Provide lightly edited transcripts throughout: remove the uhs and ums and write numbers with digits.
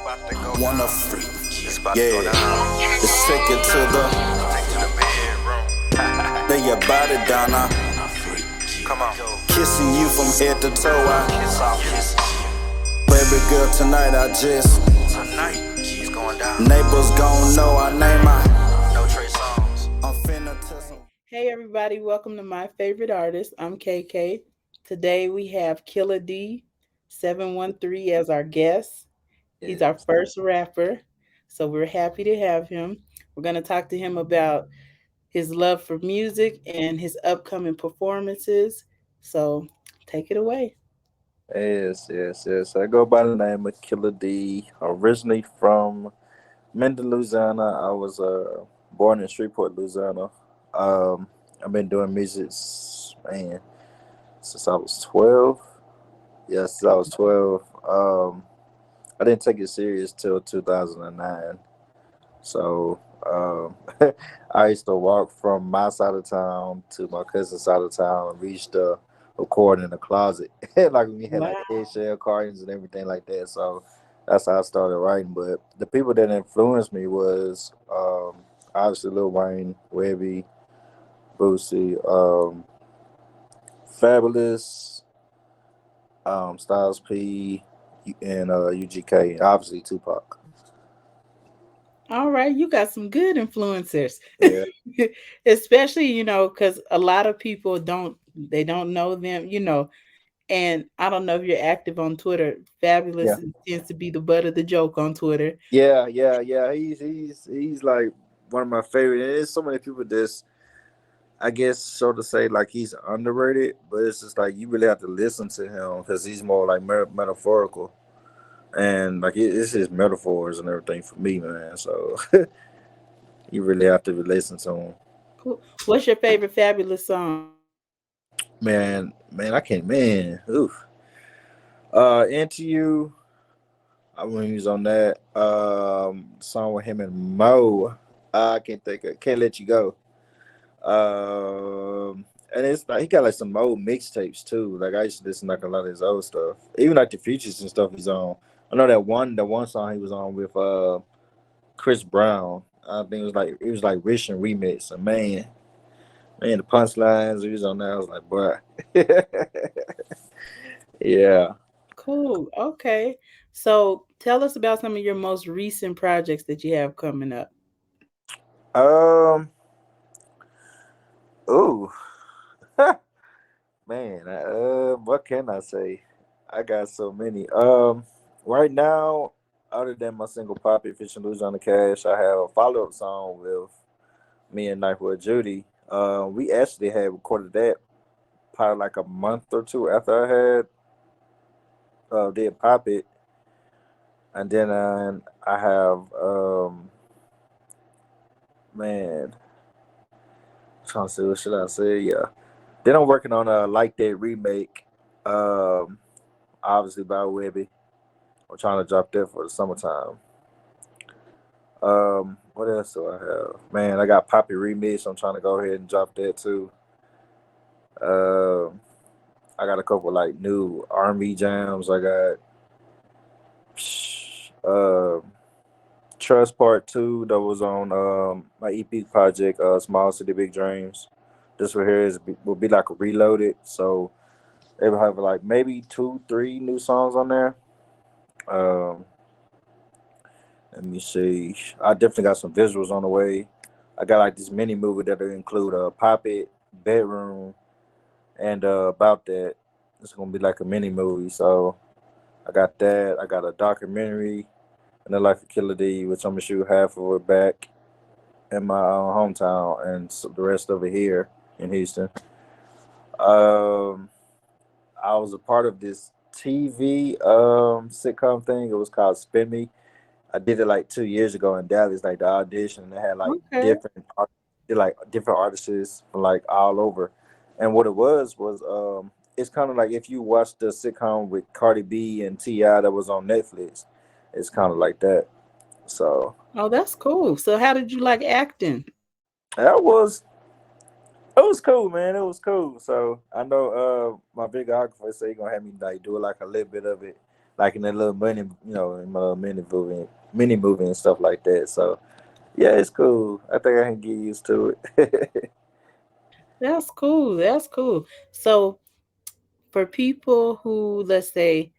Wanna freak. Yeah. Let's take it to the lay your body down. Come on. Kissing you from head to toe. Baby girl, tonight I just it's going down. Neighbors gon' know our name. No Trey songs. I'm finna tell some. Hey everybody, welcome to My Favorite Artist. I'm KK. Today we have Killa D 713 as our guest. He's our first rapper, so we're happy to have him. We're going to talk to him about his love for music and his upcoming performances. So take it away. Yes. I go by the name of Killa D. Originally from Mendon, Louisiana. I was born in Shreveport, Louisiana. I've been doing music, man, since I was 12. Yes, since I was 12. I didn't take it serious till 2009. So I used to walk from my side of town to my cousin's side of town and reach the record in the closet. Like we had like Wow. eggshell cartons and everything like that. So that's how I started writing. But the people that influenced me was obviously Lil Wayne, Webby, Boosie, Fabulous, Styles P, and UGK, and obviously Tupac. All right, you got some good influencers. Yeah, Especially, because a lot of people don't know them. And I don't know if you're active on Twitter. yeah. Fabulous tends to be the butt of the joke on Twitter. Yeah. He's like one of my favorite. And there's so many people that's, I guess, so to say, like he's underrated, but it's just like you really have to listen to him because he's more like metaphorical, and like it's his metaphors and everything for me, man. So you really have to listen to him, Cool. What's your favorite Fabulous song? man. I can't, man. Oof. Into you. I when he was on that song with him and Mo. I can't think of, can't let you go. And it's like he got like some old mixtapes too. Like I used to listen to like a lot of his old stuff, even like the features and stuff he's on. I know the one song he was on with Chris Brown. I think it was like Rich and Remix. And man, the punchlines he was on there. I was like, boy, yeah. Cool. Okay. So tell us about some of your most recent projects that you have coming up. Um. Ooh. Man, what can I say? I got so many. Right now, other than my single "Poppy Fish and Lose on the Cash," I have a follow-up song with me and Knifewood Judy. We actually had recorded that probably like a month or two after I had did "Pop It," and then I have man, trying to see what should I say? Yeah. Then I'm working on a Like That remake. Um, Obviously by Webby. I'm trying to drop that for the summertime. What else do I have? Man, I got Poppy Remix. I'm trying to go ahead and drop that too. Um, I got a couple like new R&B jams. I got um Trust Part Two that was on my EP project, Small City Big Dreams. This one here will be like a reloaded, so they will have like maybe two, three new songs on there. Um, Let me see. I definitely got some visuals on the way. I got like this mini movie that'll include a Pop It, Bedroom, and about that. It's gonna be like a mini movie. So I got that. I got a documentary and the life of Killer D, which I'm gonna shoot half of it back in my hometown and the rest of it here in Houston. Um, I was a part of this TV sitcom thing. It was called Spin Me. I did it like 2 years ago in Dallas, like the audition. And they had like Okay. different artists from like all over. And what it was it's kind of like if you watched the sitcom with Cardi B and Ti that was on Netflix. It's kind of like that. So Oh, that's cool. So how did you like acting? that was it was cool, man. It was cool. So I know my videographer said he gonna have me like do like a little bit of it like in that little in my little mini movie and stuff like that. So yeah, it's cool. I think I can get used to it. That's cool. That's cool. So for people who, let's say,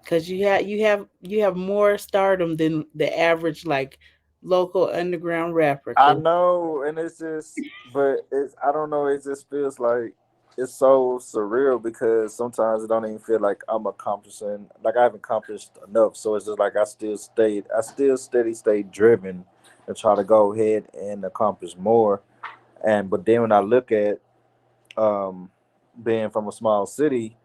because you have more stardom than the average like local underground rapper. I 'Cause know, and it's just, but it's I don't know. It just feels like it's so surreal because sometimes it don't even feel like I'm accomplishing, like I haven't accomplished enough. So it's just like I still steady stay driven and try to go ahead and accomplish more. And but then when I look at um being from a small city,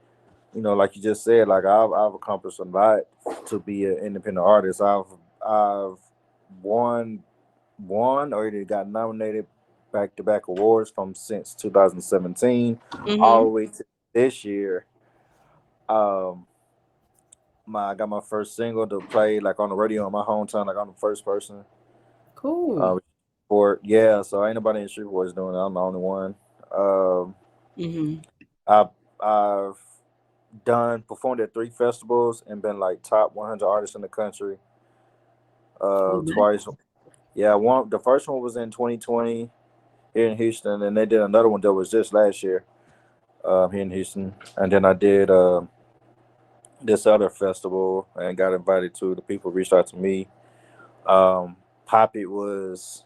like you just said, like I've accomplished a lot to be an independent artist. I've won or either got nominated back to back awards from since 2017 all mm-hmm. the way to this year. Um, I got my first single to play like on the radio in my hometown. Like I'm the first person. Cool. Uh, for yeah, so ain't nobody in Streetboys doing it. I'm the only one. Um, Mm-hmm. I I've done performed at 3 festivals and been like top 100 artists in the country. Oh, Twice. Yeah, one the first one was in 2020 here in Houston, and they did another one that was just last year here in Houston. And then I did this other festival and got invited to. The people reached out to me. Um, Pop It was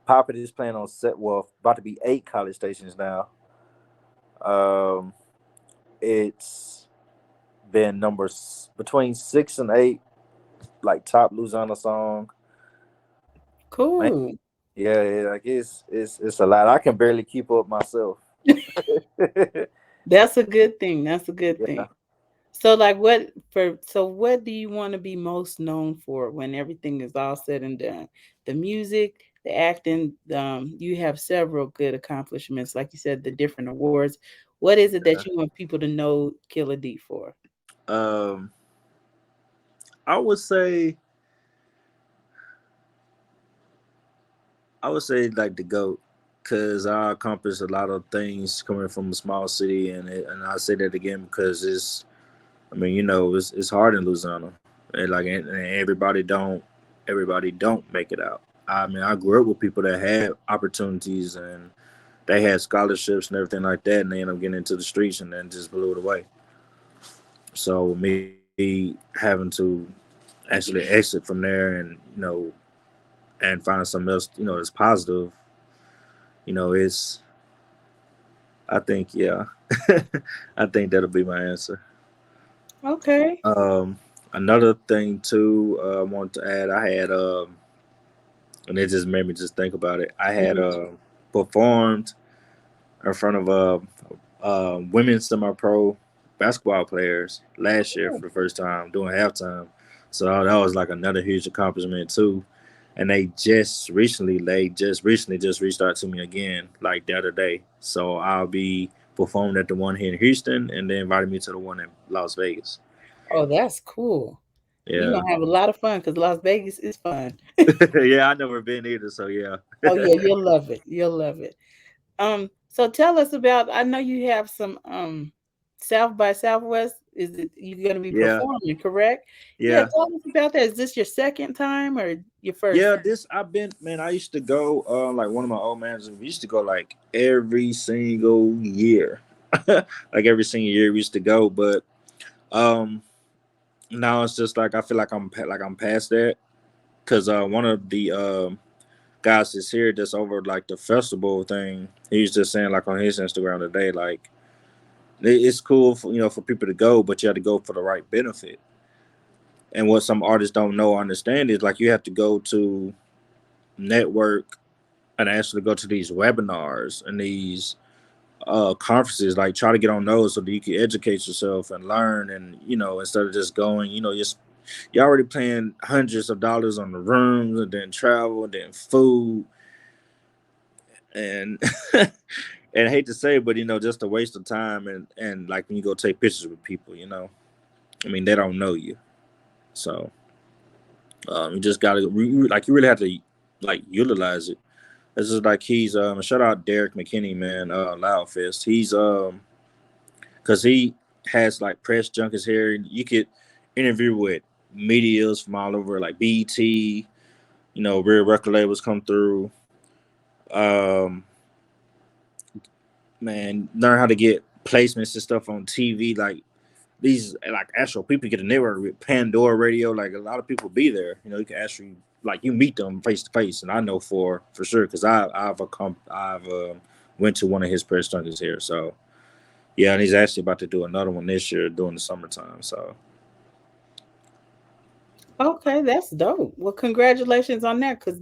Pop It is playing on set. Well, about to be 8 college stations now. Um, it's been numbers between 6 and 8, like top Louisiana song. Man, cool. like it's a lot. I can barely keep up myself. That's a good thing. That's a good thing. Yeah. So what do you want to be most known for when everything is all said and done? The music, the acting, you have several good accomplishments, like you said, the different awards. What is it that you want people to know Killa D for? Um, I would say like the goat, because I accomplished a lot of things coming from a small city, and I say that again because I mean, it's hard in Louisiana, and everybody don't make it out. I mean, I grew up with people that had opportunities and they had scholarships and everything like that, and they end up getting into the streets and then just blew it away. So me having to actually exit from there and find something else, that's positive, it's I think, yeah. I think that'll be my answer. Okay. Another thing too, I want to add, I had and it just made me just think about it. I had Mhm. performed in front of women semi-pro basketball players last year for the first time doing halftime. So that was like another huge accomplishment too. And they just reached out to me again like the other day. So I'll be performing at the one here in Houston, and they invited me to the one in Las Vegas. Oh, that's cool. You're Yeah. gonna have a lot of fun because Las Vegas is fun. Yeah, I never been either, so yeah. Oh yeah, you'll love it. You'll love it. So tell us about. I know you have some South by Southwest. Is it you're going to be Yeah. performing? Correct? Yeah. Yeah. Tell us about that. Is this your second time or your first? Yeah, this I've been, man. I used to go, like one of my old managers. We used to go like every single year, like every single year we used to go. But um, now it's just like I feel like I'm past that, because one of the guys that's here that's over like the festival thing. He's just saying like on his Instagram today, like it's cool for for people to go, but you have to go for the right benefit. And what some artists don't know or understand is like you have to go to network and actually go to these webinars and these conferences, like try to get on those so that you can educate yourself and learn. And instead of just going, just you're already paying hundreds of dollars on the rooms and then travel and then food and and I hate to say it, but just a waste of time. And like when you go take pictures with people, I mean, they don't know you. So you just gotta like you really have to like utilize it. This is like he's shout out Derek McKinney, man, Loudfest. He's because he has like pressed junk his hair. You could interview with medias from all over, like BET. Real record labels come through. Um, man, learn how to get placements and stuff on TV. Like these, like actual people get a network with Pandora Radio. Like a lot of people be there. You can actually like you meet them face to face, and I know for sure because I've went to one of his press junkets here. So yeah, and he's actually about to do another one this year during the summertime. So Okay, that's dope. Well, congratulations on that, because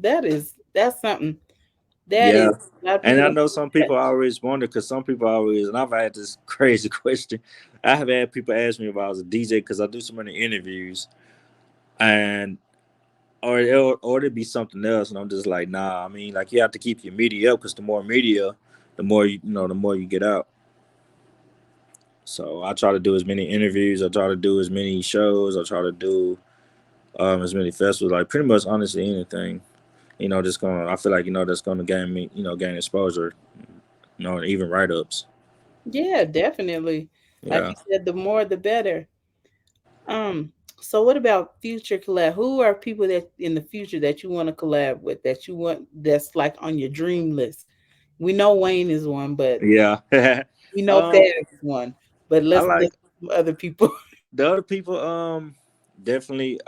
that's something that yeah, is a lot of and people I don't know do some that. people always wonder because some people always, and I've had this crazy question. I have had people ask me if I was a DJ because I do so many interviews, and or it'd be something else, and I'm just like, nah. I mean, like you have to keep your media up because the more media, the more you get out. So I try to do as many interviews. I try to do as many shows. I try to do as many festivals. Like pretty much, honestly, anything. Just gonna. I feel like that's gonna gain me. Gain exposure. And even write ups. Yeah, definitely. Like Yeah. you said, the more the better. Um, so what about future collab? Who are people that in the future that you want to collab with, that you want, that's like on your dream list? We know Wayne is one, but Yeah. we know Fab um, is one. But I let's like list some other people. the other people. Definitely.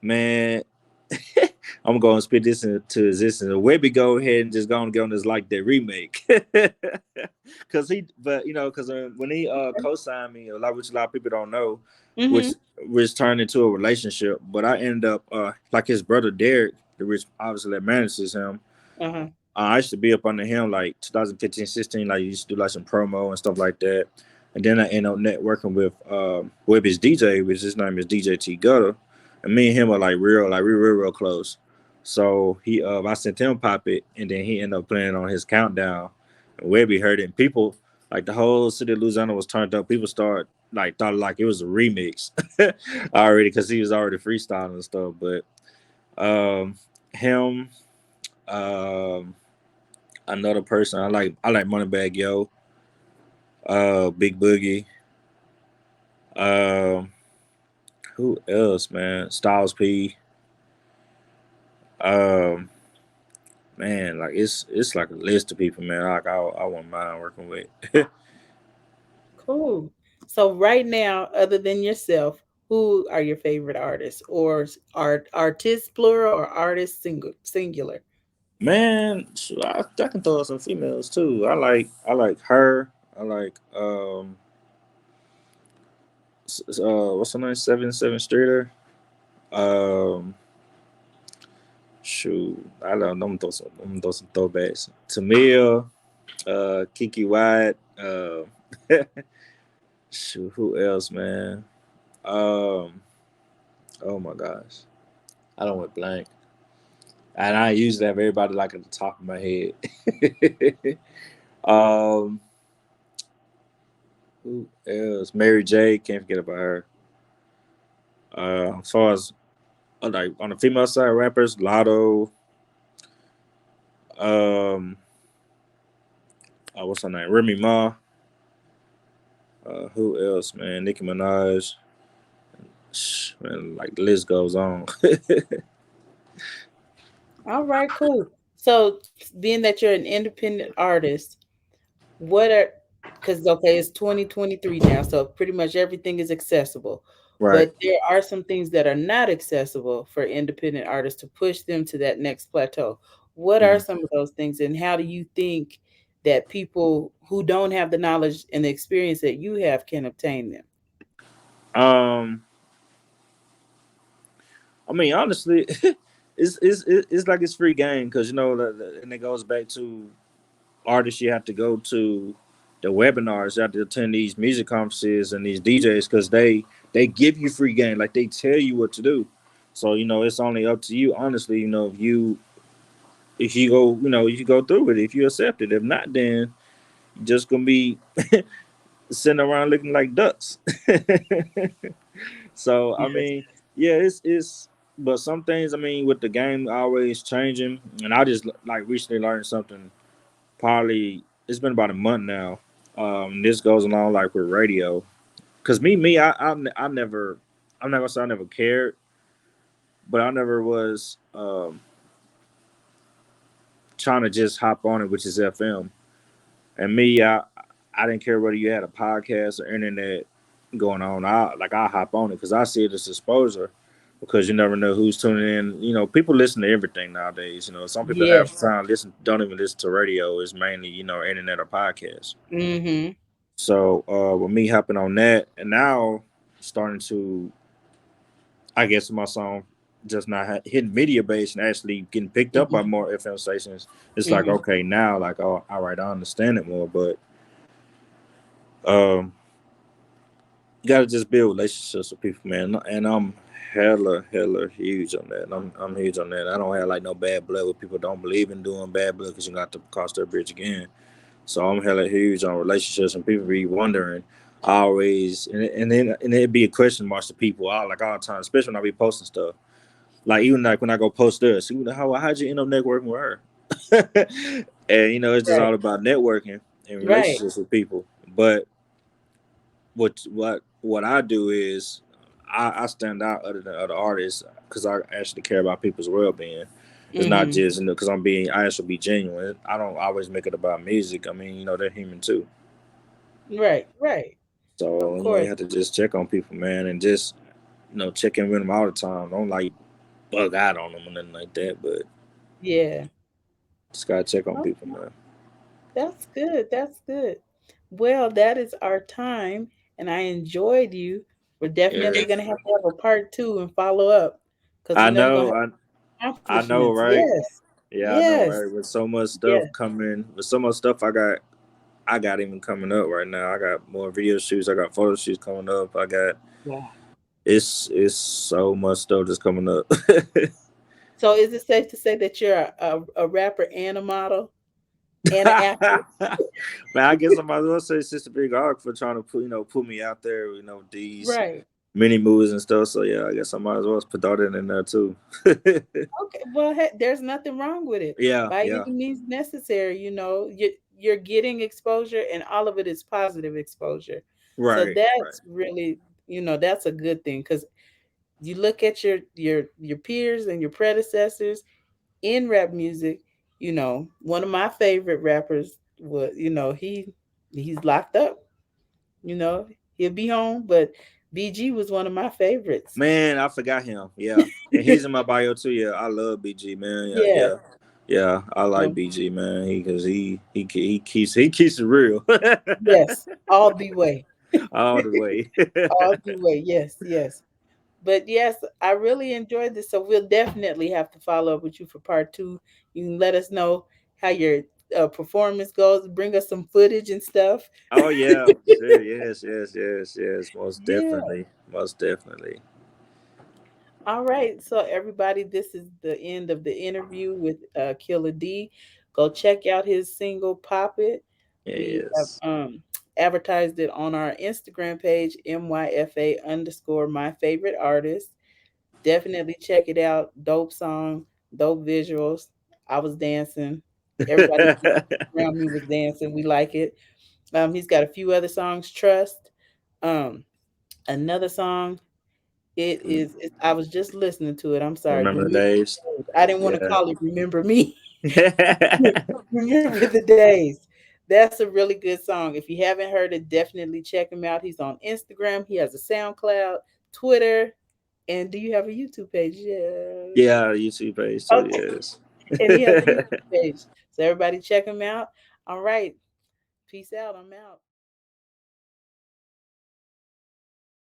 Man, I'm gonna spit this into existence. Webby go ahead and just go and get on this like that remake, cause when he co-signed me, which a lot of people don't know, Mm-hmm. which turned into a relationship. But I ended up like his brother Derek, the which obviously that manages him. Uh-huh. I used to be up under him like 2015, 16. Like, used to do like some promo and stuff like that. And then I ended up networking with Webby's DJ, which his name is DJ T Gutter. And me and him are like real close. So I sent him Pop It, and then he ended up playing on his countdown. And Webby heard it, and people, like the whole city of Louisiana was turned up. People thought like it was a remix already because he was already freestyling and stuff. But him, um, another person I like Moneybag Yo, Big Boogie, um, who else, man? Styles P, um, man, like it's like a list of people, man. Like I wouldn't mind working with. Cool. So right now, other than yourself, who are your favorite artists, or art artists plural or artists singular? Man, shoot, I can throw out some females too. I like her. I like what's her name? 7 Streeter. Um, shoot, I don't know. I'm gonna throw some throwbacks. Tamia, Kiki White. Shoot, who else, man? Um, oh my gosh, I don't went blank, and I usually have everybody like at the top of my head. um, who else? Mary J. Can't forget about her. As far as like on the female side, rappers, Lotto. Um, what's her name? Remy Ma. Who else, man? Nicki Minaj. Man, like the list goes on. All right, cool. So being that you're an independent artist, what are, because okay, it's 2023 now, so pretty much everything is accessible. Right. But there are some things that are not accessible for independent artists to push them to that next plateau. What are Mhm. some of those things, and how do you think that people who don't have the knowledge and the experience that you have can obtain them? Um, I mean, honestly, it's like it's free game because and it goes back to artists. You have to go to the webinars. You have to attend these music conferences and these DJs because they give you free game. Like they tell you what to do. So it's only up to you. Honestly, if you go, if you go through it, if you accept it. If not, then you're just gonna be sitting around looking like ducks. So I Yes. mean, yeah, it's but some things, I mean, with the game always changing, and I just like recently learned something. Probably it's been about a month now. This goes along like with radio. Cause I never, I'm not gonna say I never cared, but I never was trying to just hop on it, which is FM. And me, I didn't care whether you had a podcast or internet going on. I hop on it because I see it as exposure. Because you never know who's tuning in. You know, people listen to everything nowadays. You know, some people have Yes. time don't even listen to radio. It's mainly internet or podcasts. Mm-hmm. So with me hopping on that, and now starting to, I guess my song just not hitting media base and actually getting picked up by Mm-hmm. more FM stations. It's like Mm-hmm. okay now, like oh, all right, I understand it more, but um you gotta just build relationships with people, man. And I'm hella huge on that. I'm huge on that. I don't have like no bad blood with people. Don't believe in doing bad blood because you got to cross that bridge again. So I'm hella huge on relationships, and people be wondering. I always and it'd be a question mark to people all the time, especially when I be posting stuff. Like even like when I go post this, how'd you end up networking with her? And it's just Right. all about networking and Right. relationships with people. But what I do is I stand out other than other artists because I actually care about people's well being. It's not Mm-hmm. just because I actually be genuine. I don't always make it about music. I mean, they're human too. Right. Right. Of So you course. have to just check on people, man, and just check in with them all the time. Don't like bug out on them or nothing like that, but Yeah. just gotta check on people, Okay. man. That's good. That's good. Well, that is our time, and I enjoyed you. We're definitely Yeah, gonna have a part two and follow up, because I we know you're gonna know, have I know, accomplishments. right? Yes. Yeah, I know, Yes. right? With so much stuff Yes. coming, with so much stuff I got even coming up right now. I got more video shoots. I got photo shoots coming up. I got Wow. it's so much stuff that's coming up. So, is it safe to say that you're a rapper and a model and an actor? Man, I guess I might as well say Sister Big Arc for trying to put me out there. These Right. mini movies and stuff. So yeah, I guess I might as well put that in there too. Okay. Well, hey, there's nothing wrong with it. Yeah, By any yeah, means necessary, you're getting exposure, and all of it is positive exposure. So right, right. that's really, that's a good thing, because you look at your peers and your predecessors in rap music. One of my favorite rappers was, he's locked up. You know, he'll be home, but BG was one of my favorites. Man, I forgot him. Yeah, and he's in my bio too. Yeah, I love BG, man. Yeah, Yeah. yeah, yeah. I like So, BG, man. He keeps it real yes, all the way. all the way. All the way. Yes, yes. But yes, I really enjoyed this. So we'll definitely have to follow up with you for part two. You can let us know how your performance goes. Bring us some footage and stuff. Oh yeah, for sure. Yes, yes, yes, yes. Most Yeah. definitely, most definitely. All right. So everybody, this is the end of the interview with Killa D. Go check out his single "Pop It." We have Yes. advertised it on our Instagram page, MYFA _ my favorite artist. Definitely check it out. Dope song, dope visuals. I was dancing. Everybody around me was dancing. We like it. He's got a few other songs. Trust. Um, Another song. I was just listening to it. I'm sorry. Remember the Remember days? the Days. I didn't want to Yeah. call it Remember Me. Remember the Days. That's a really good song. If you haven't heard it, definitely check him out. He's on Instagram. He has a SoundCloud, Twitter, and do you have a YouTube page? Yeah. Yeah, YouTube page too. Okay. Yes. And he has a YouTube page. So everybody check him out. All right. Peace out. I'm out.